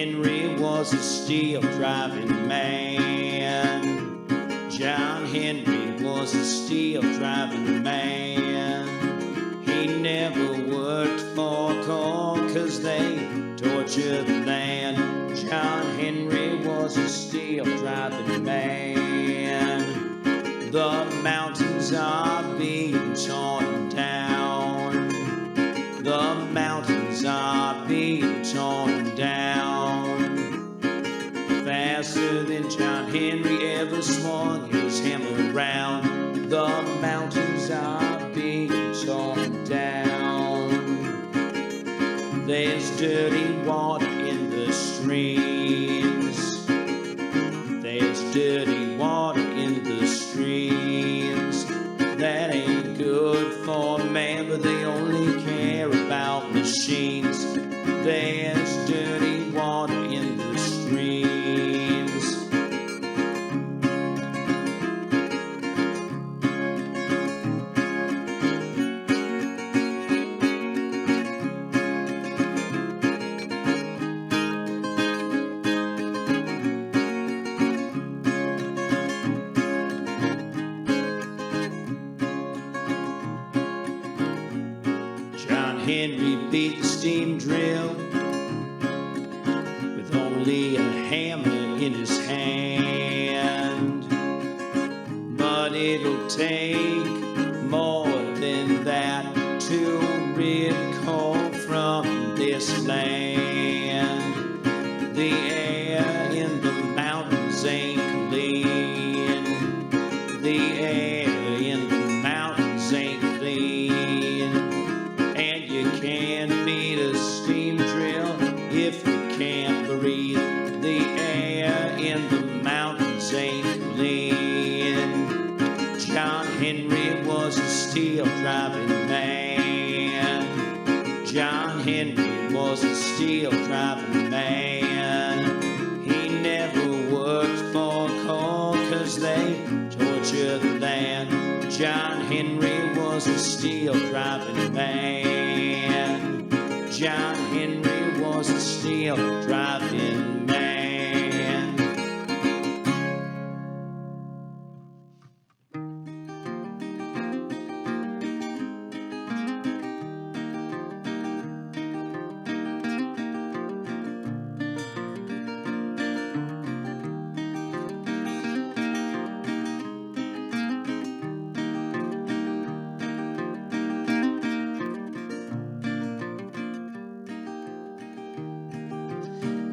Henry was a steel driving man. John Henry was a steel driving man. He never worked for coal 'cause they tortured the land. John Henry was a steel driving man. The mountains are being torn down. The mountains are being torn down. Faster than John Henry ever swung his hammer around. The mountains are being torn down. There's dirty water in the streams. There's dirty water in the streams. That ain't good for man, but they only care about machines. There's dirty water in the streams. Henry beat the steam drill with only a hammer in his hand. But it'll take more than that to rid coal from this land. The air in the mountains ain't clean. The air in the mountains ain't clean. And you can't beat a steam drill if you can't breathe. The air in the mountains ain't clean. John Henry was a steel driving man. John Henry was a steel driving man. He never worked for coal 'cause they tortured the land. John Henry was a steel driving man. John Henry was a steel driving man.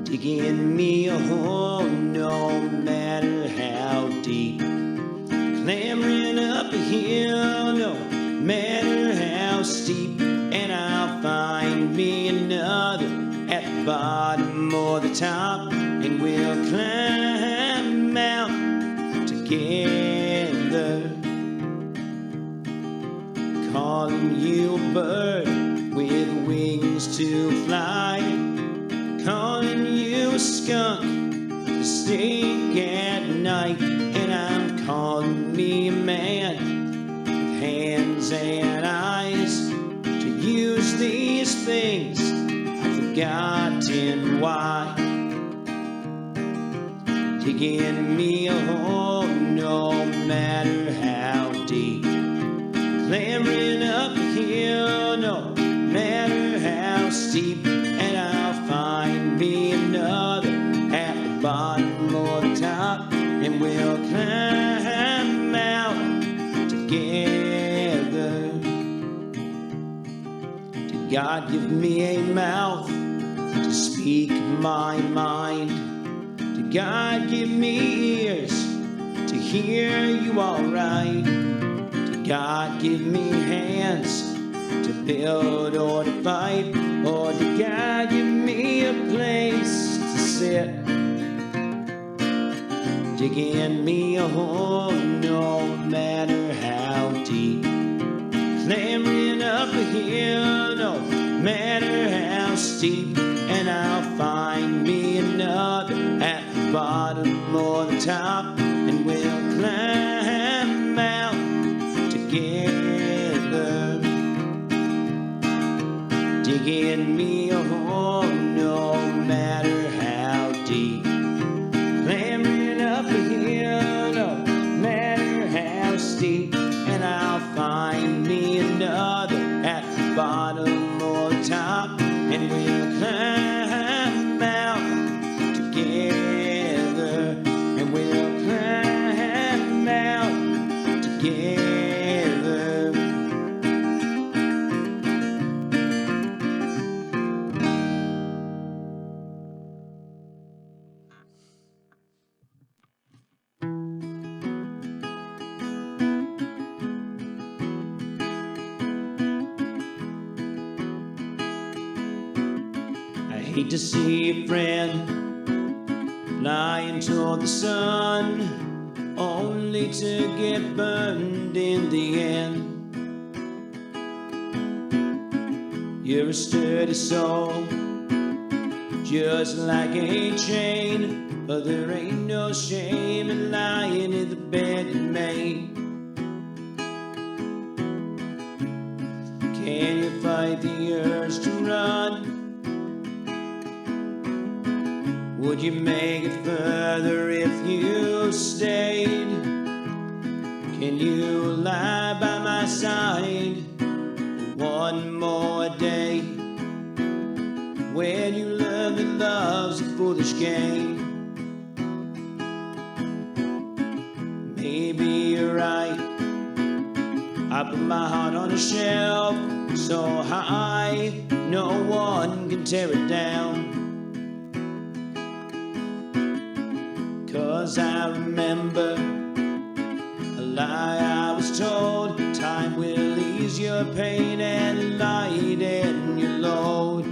Digging me a hole no matter how deep. Clambering up a hill no matter how steep. And I'll find me another at the bottom or the top. And we'll climb out together. Calling you a bird with wings to fly. Calling you a skunk to stink at night. And I'm calling me a man with hands and eyes to use these things. I've forgotten why. Digging me a hole no matter how deep. Clambering up a hill no matter how steep. And I'll find me another at the bottom or the top. And we'll climb out together. Did God give me a mouth to speak my mind? Did God give me ears to hear you alright? Did God give me hands to build or to fight? Or did God give me a place to sit? Digging me a hole no matter how deep. Clambering up a hill no matter how steep. And I'll find me another at the bottom or the top. And we'll climb out together. Digging me a hole no matter how hate to see a friend flying toward the sun, only to get burned in the end. You're a sturdy soul, just like a chain, but there ain't no shame in lying in the bed in May. Can you fight the urge to run? Would you make it further if you stayed? Can you lie by my side one more day? When you learn that love's a foolish game. Maybe you're right, I put my heart on a shelf so high no one can tear it down. 'Cause I remember a lie I was told, time will ease your pain and lighten your load.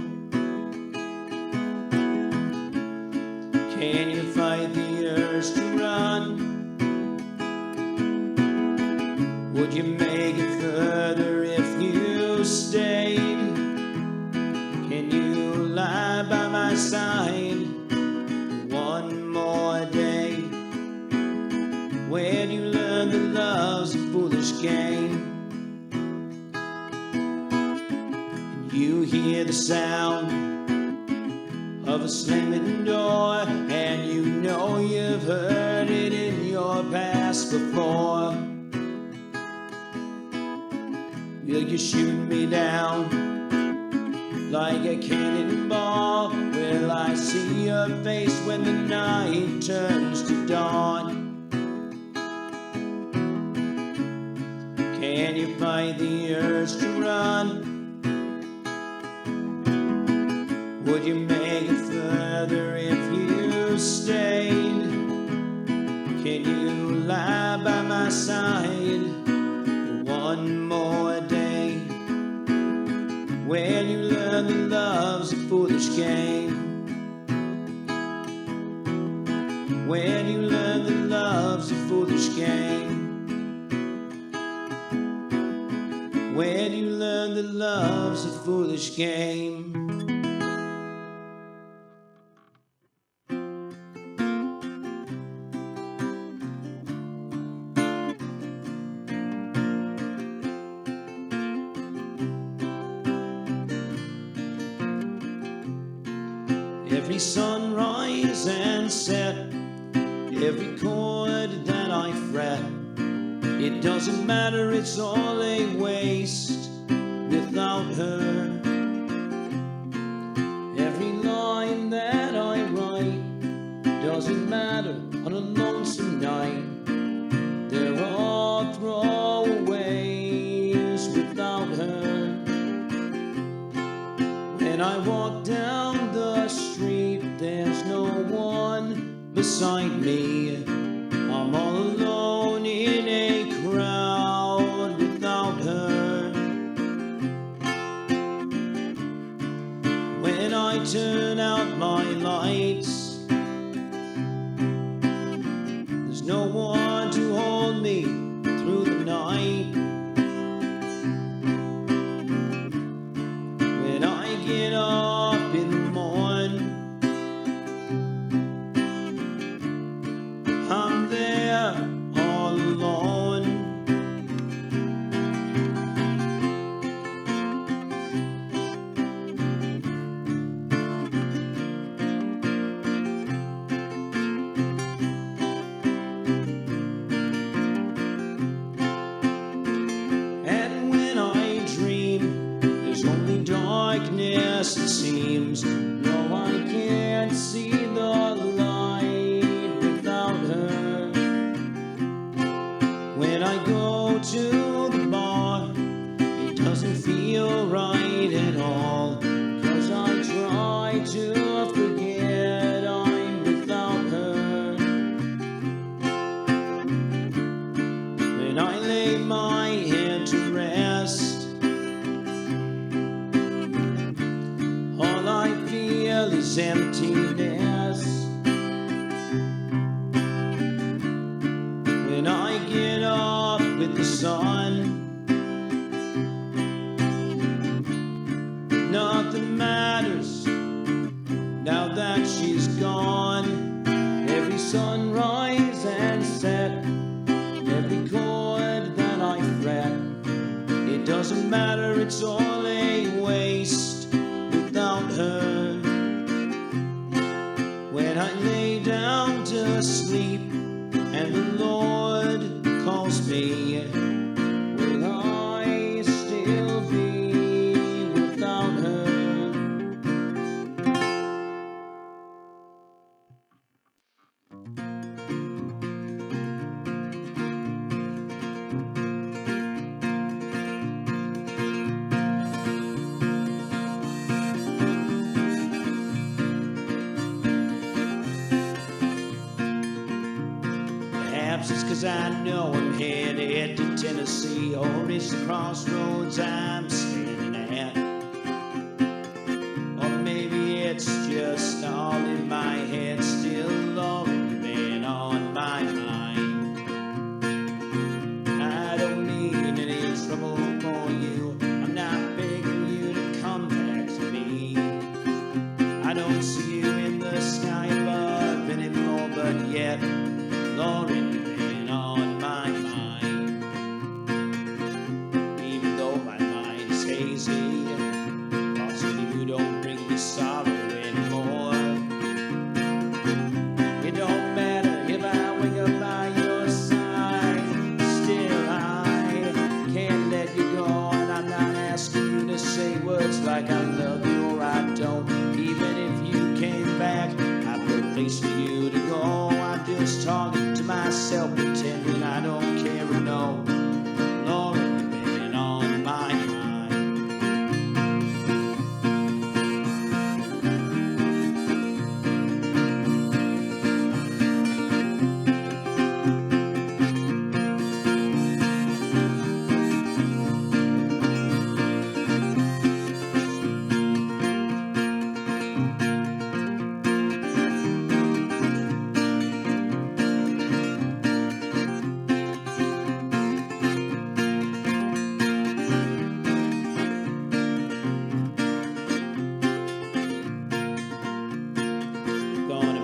Can you fight the urge to run? Would you make it further if you stayed? Can you lie by my side one more day? When you learn that love's a foolish game, and you hear the sound of a slamming door, and you know you've heard it in your past before. Will you shoot me down like a cannonball? Will I see your face when the night turns to dawn? Can you fight the urge to run? Would you make it further if you stayed? Can you lie by my side one more day? When you learn that love's a foolish game. When you learn that love's a foolish game. When you learn that love's a foolish game. Every sunrise and set, every chord that I fret, it doesn't matter, it's all a waste without her. Every line that I write doesn't matter on a lonesome night. They're all throwaways without her. When I walk down the street, there's no one beside me. I'm all alone in a crowd without her. When I turn out my lights, there's no one to hold me through the night. When I get up in the morning, I'm there all alone. And when I dream, there's only darkness, it seems. No, I can't see the light without her. When I go to the bar, it doesn't feel right at all, 'cause I try to forget I'm without her. When I lay my head to rest, all I feel this emptiness. When I get up with the sun, nothing matters now that she's gone. Every sunrise and set, every chord that I fret, it doesn't matter, it's all a waste without her. When I lay down to sleep and the Lord calls me, will I still be without her? Perhaps it's 'cause I know I'm headed to Tennessee, or it's the crossroads I'm standing at. Or maybe it's just all in my head, still lingering on my mind. I don't need any trouble for you, I'm not begging you to come back to me. I don't see you in the sky above anymore, but yet, Lord, on my mind. Even though my mind's hazy, thoughts of you don't bring me sorrow anymore. It don't matter if I wake up by your side, still I can't let you go. And I'm not asking you to say words like I love you or I don't. Even if you came back, I've no place for you to go. I'm just talking to myself, pretending I don't care or know. Lord, you've been on my mind.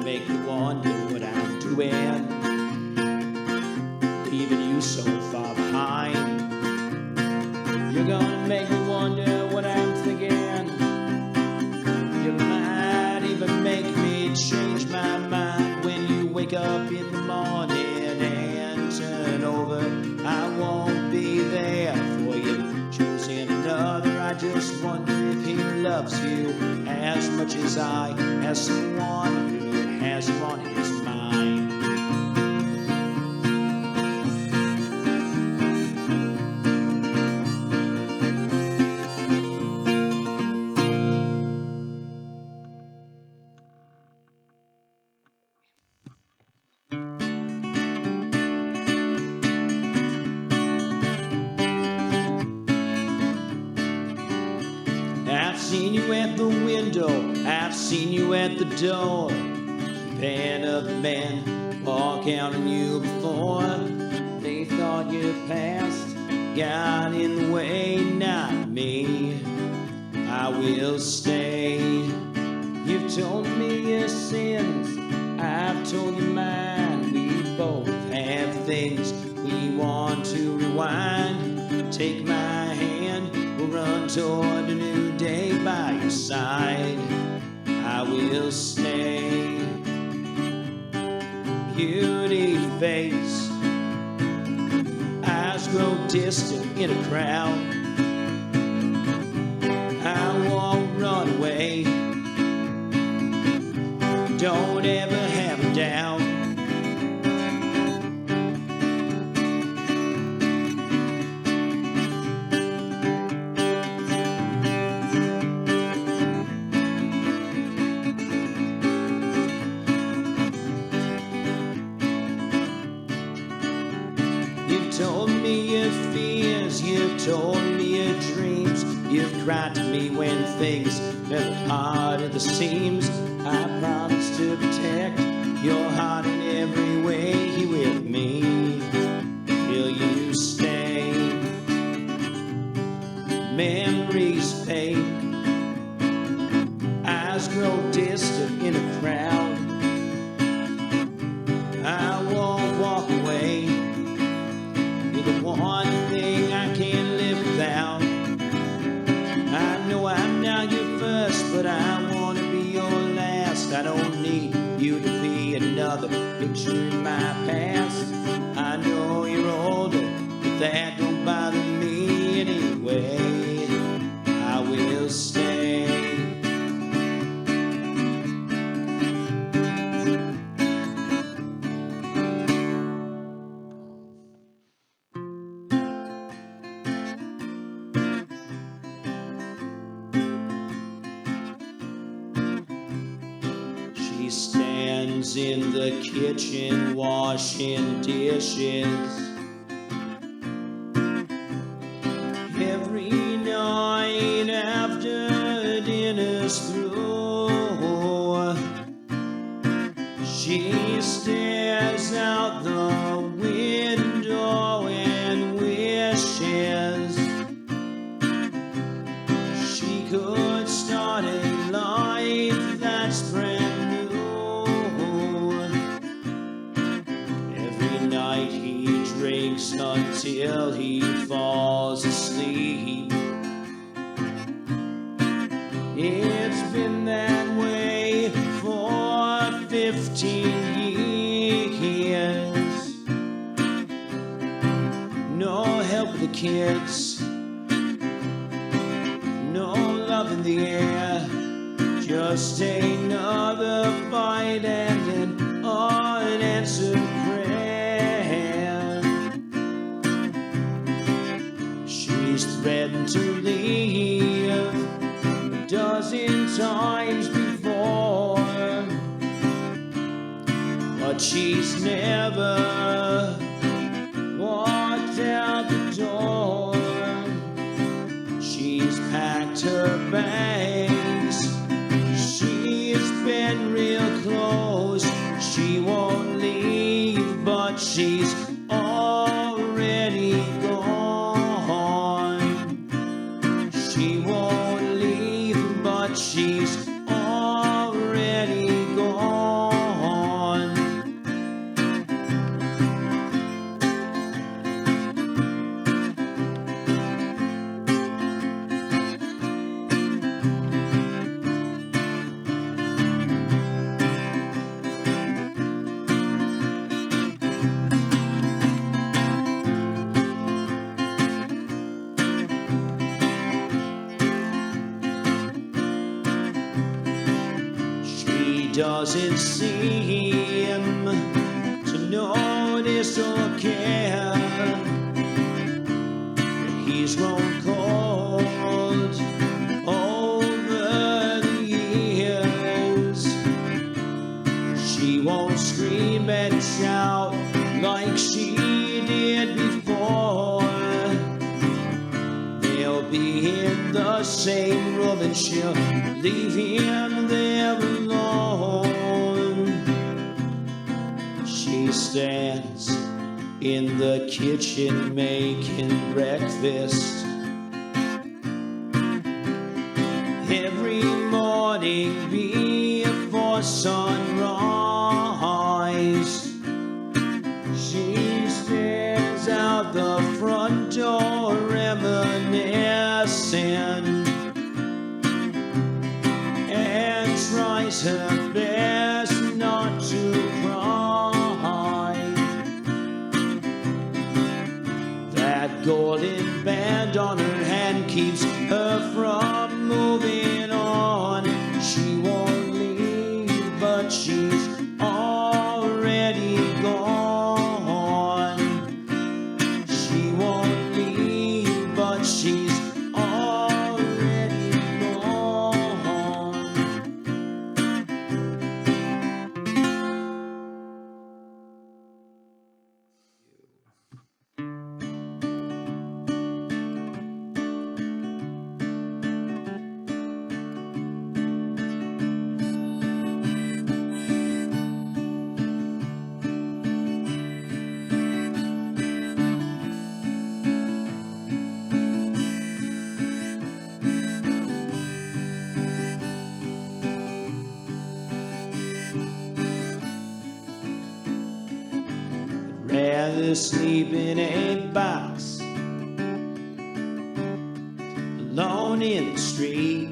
Make you wonder what I'm doing, leaving you so far behind. You're gonna make me wonder what I'm thinking. You might even make me change my mind when you wake up in the morning and turn over. I won't be there for you, choosing another. I just wonder if he loves you as much as I, as someone who has you on his mind. I've seen you at the window, I've seen you at the door. Band of men walk out on you before. They thought your past got in the way, not me. I will stay. You've told me your sins, I've told you mine. We both have things we want to rewind. Take my hand, we'll run toward a new day by your side. I will stay. Beauty face, eyes grow distant in a crowd. I won't run away, don't ever have a doubt. You've told me your fears, you've told me your dreams, you've cried to me when things fell apart at the seams. I promised to protect your heart in every way. Here with me, will you stay? Memories fade, eyes grow distant in a crowd. I won't walk away. You're the one thing I can't live without. I know I'm not your first, but I want to be your last. I don't need you to be another picture in my past. I know you're older, but that don't bother me anyway. I will stay. She stands in the kitchen washing dishes. Every night after dinner's through, she stares out the window and wishes she could start a life that's brand new. Every night he drinks until he falls asleep. It's been that way for 15 years. No help with the kids, no love in the air, just another fight and an unanswered prayer. She's threatened to leave a dozen times before, but she's never walked out the door. She's packed her bags, she's been real close. She won't leave, but she's already gone. She won't leave, but she's already gone. Doesn't seem to notice or care that he's grown cold over the years. She won't scream and shout like she did before. They'll be in the same room and she'll leave him there alone. She stands in the kitchen making breakfast. Every morning before sunrise, she stares out the front door reminiscing, and tries her best not to cry. That golden band on her hand keeps her from moving on. She won't leave, but she's already gone. She won't leave, but she's already gone. rather sleep in a box alone in the street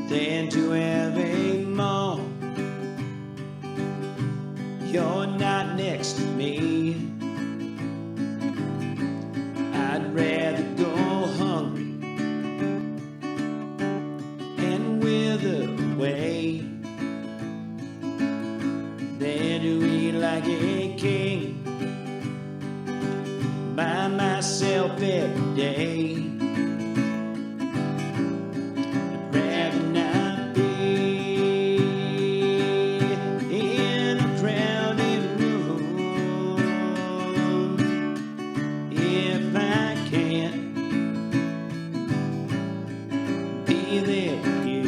than to have a mall. You're not next to me. I'd rather go hungry and wither away than to eat like a king by myself every day. I'd rather not be in a crowded room if I can't be there with you.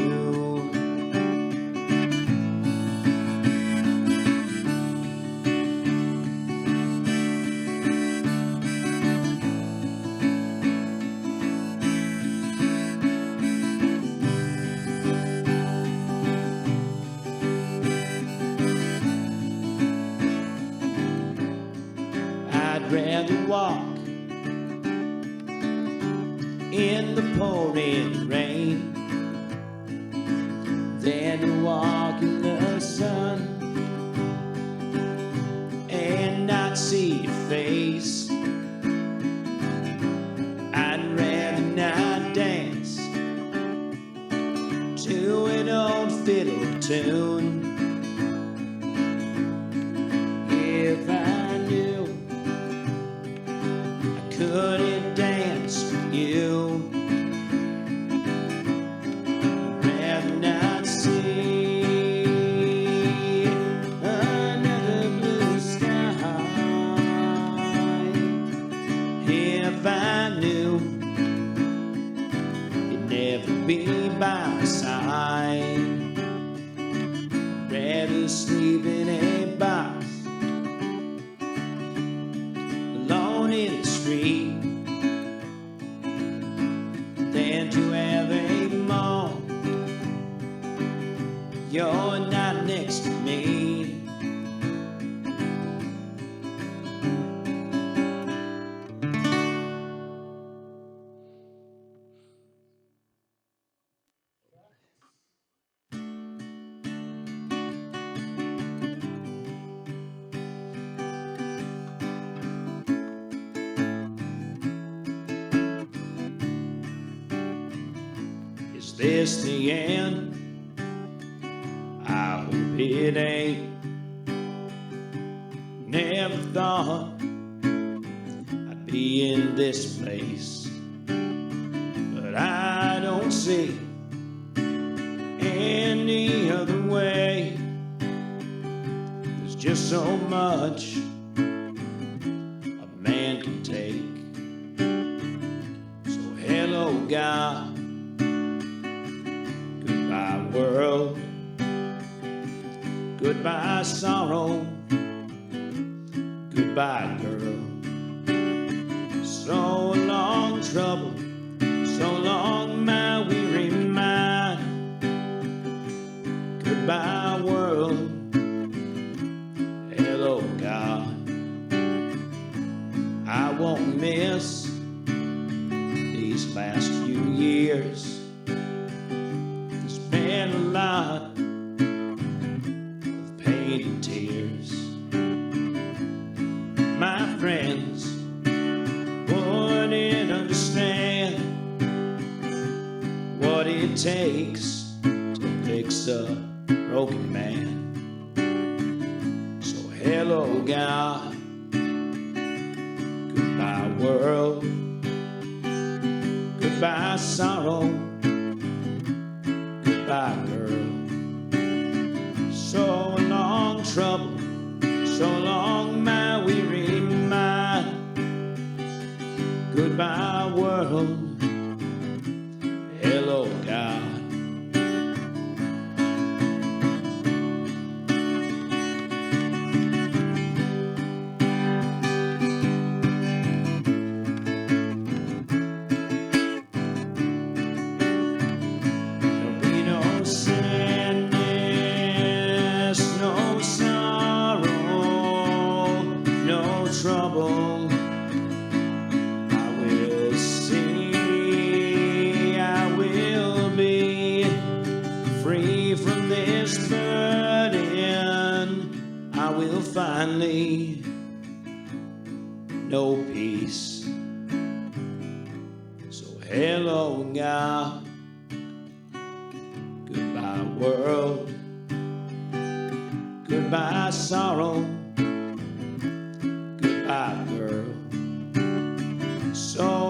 I'd rather walk in the pouring rain than to walk in the sun and not see your face. I'd rather not dance to an old fiddle tune if I knew I couldn't dance with you. I'd rather not see another blue sky if I knew you'd never be by my side. I'd rather sleep in a box alone in the street than to have a mall. You're not next to me. Is this the end? I hope it ain't. Never thought I'd be in this place, but I don't see any other way. There's just so much a man can take. So hello, God. Goodbye, world. Goodbye, sorrow. Goodbye, girl. So long, trouble. So long, my weary mind. Goodbye, world. Hello, God. I won't miss these last few years. There's been a lot of pain and tears. My friends wouldn't understand what it takes to fix a broken man. So hello, God. Goodbye, world. Goodbye, sorrow. Goodbye, girl. So long, trouble. So long, my weary mind. Goodbye, world. Hello, God. There'll be no sadness, no sorrow. finally no peace. So hello God, goodbye world, goodbye sorrow, goodbye girl. So